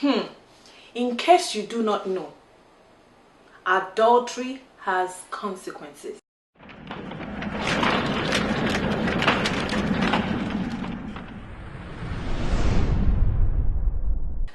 In case you do not know, adultery has consequences.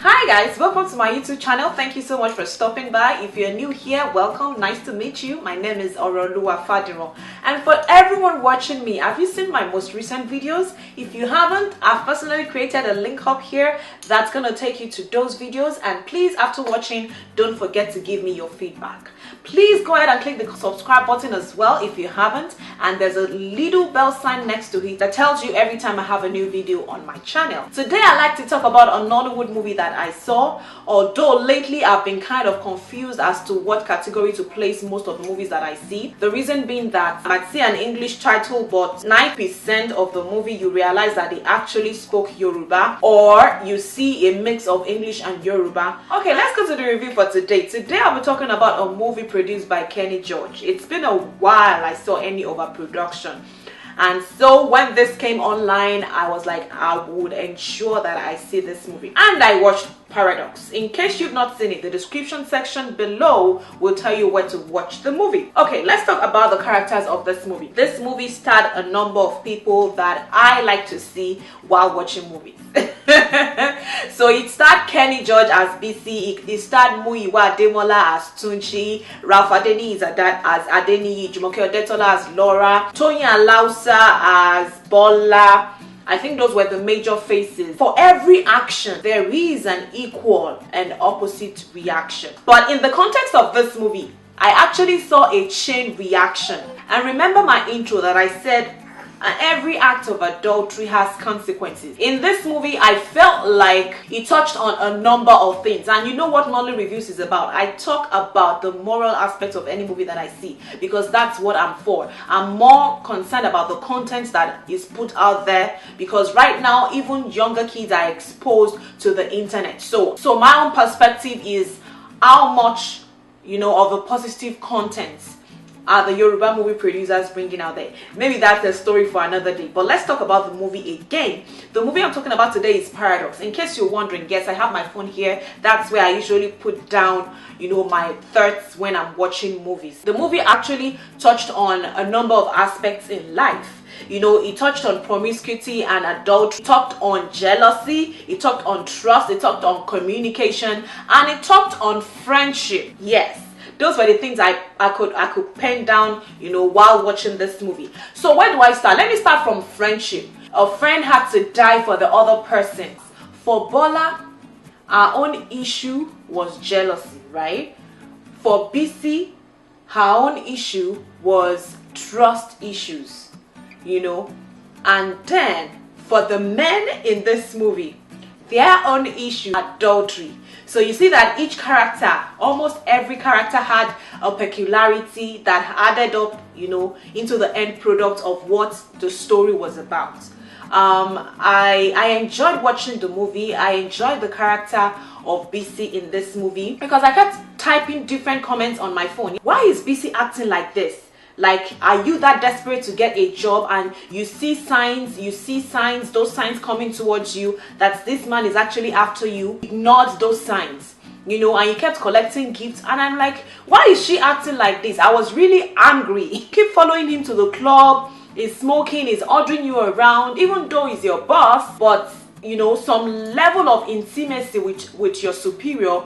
Hi guys, welcome to my YouTube channel. Thank you so much for stopping by. If you're new here, welcome. Nice to meet you. My name is Fadiro. And for everyone watching me, have you seen my most recent videos? If you haven't, I've personally created a link up here that's going to take you to those videos. And please, after watching, don't forget to give me your feedback. Please go ahead and click the subscribe button as well if you haven't. And there's a little bell sign next to it that tells you every time I have a new video on my channel. Today, I'd like to talk about a Nollywood movie that I saw, although lately I've been kind of confused as to what category to place most of the movies that I see. The reason being that I might see an English title, but 9% of the movie you realize that they actually spoke Yoruba, or you see a mix of English and Yoruba. Okay, let's go to the review for today. Today I'll be talking about a movie produced by Kenny George. It's been a while I saw any overproduction. And so when this came online, I was like, I would ensure that I see this movie. And I watched Paradox. In case you've not seen it, the description section below will tell you where to watch the movie. Okay, let's talk about the characters of this movie. This movie starred a number of people that I like to see while watching movies. So it starred Kenny George as BC, it starred Muyiwa Ademola as Tunchi, Ralph Adeni as Adeni, Jumoke Odetola as Laura, Toyin Alausa as Bola. I think those were the major faces. For every action, there is an equal and opposite reaction. But in the context of this movie, I actually saw a chain reaction. And remember my intro that I said, every act of adultery has consequences. In this movie, I felt like it touched on a number of things. And you know what Nollyreviews is about? I talk about the moral aspects of any movie that I see, because that's what I'm for. I'm more concerned about the content that is put out there, because right now, even younger kids are exposed to the internet. So my own perspective is how much, of the positive content are the Yoruba movie producers bringing out there. Maybe that's a story for another day. But let's talk about the movie again. The movie I'm talking about today is Paradox. In case you're wondering, yes, I have my phone here. That's where I usually put down, my thoughts when I'm watching movies. The movie actually touched on a number of aspects in life. It touched on promiscuity and adultery, it talked on jealousy, it talked on trust, it talked on communication, and it talked on friendship. Yes. Those were the things I could pen down, while watching this movie. So where do I start? Let me start from friendship. A friend had to die for the other person. For Bola, our own issue was jealousy, right? For BC, her own issue was trust issues, And then for the men in this movie, their own issue, adultery. So you see that each character, almost every character, had a peculiarity that added up, into the end product of what the story was about. I enjoyed watching the movie. I enjoyed the character of BC in this movie, because I kept typing different comments on my phone. Why is BC acting like this? Like, are you that desperate to get a job and you see signs, those signs coming towards you that this man is actually after you? Ignored those signs, and you kept collecting gifts. And I'm like, why is she acting like this? I was really angry. Keep following him to the club, he's smoking, he's ordering you around, even though he's your boss. But some level of intimacy with your superior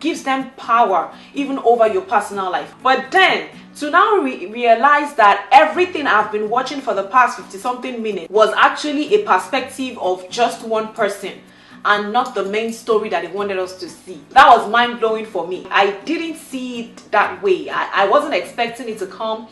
gives them power even over your personal life. But then to now realize that everything I've been watching for the past 50-something minutes was actually a perspective of just one person and not the main story that they wanted us to see. That was mind-blowing for me. I didn't see it that way. I wasn't expecting it to come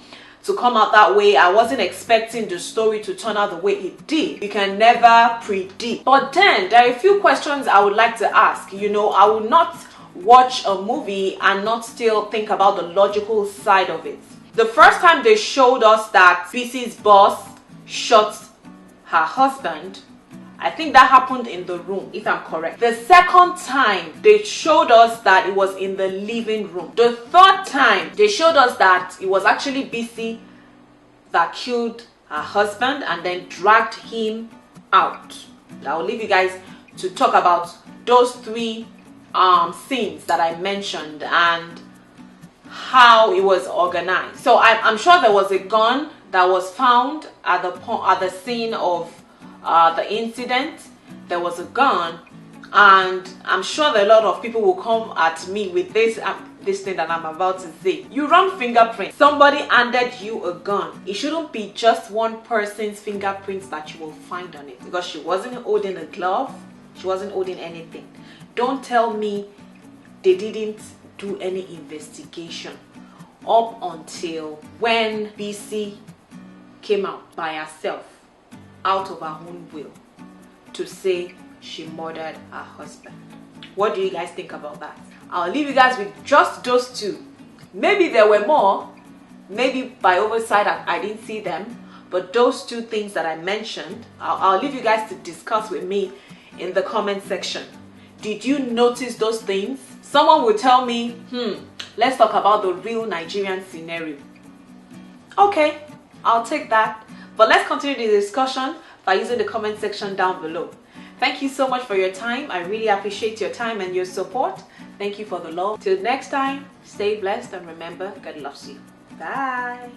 out that way. I wasn't expecting the story to turn out the way it did. You can never predict. But then there are a few questions I would like to ask. I would not watch a movie and not still think about the logical side of it. The first time they showed us that BC's boss shot her husband, I think that happened in the room, if I'm correct. The second time, they showed us that it was in the living room. The third time, they showed us that it was actually BC that killed her husband and then dragged him out. I will leave you guys to talk about those three scenes that I mentioned and how it was organized. So I'm sure there was a gun that was found at the scene of the incident. There was a gun, and I'm sure that a lot of people will come at me with this thing that I'm about to say. You run fingerprints. Somebody handed you a gun. It shouldn't be just one person's fingerprints that you will find on it, because she wasn't holding a glove. She wasn't holding anything. Don't tell me they didn't do any investigation up until when BC came out by herself, out of her own will, to say she murdered her husband. What do you guys think about that? I'll leave you guys with just those two. Maybe there were more. Maybe by oversight I didn't see them. But those two things that I mentioned, I'll leave you guys to discuss with me in the comment section. Did you notice those things? Someone will tell me, let's talk about the real Nigerian scenario. Okay, I'll take that. But let's continue the discussion by using the comment section down below. Thank you so much for your time. I really appreciate your time and your support. Thank you for the love. Till next time, stay blessed and remember, God loves you. Bye.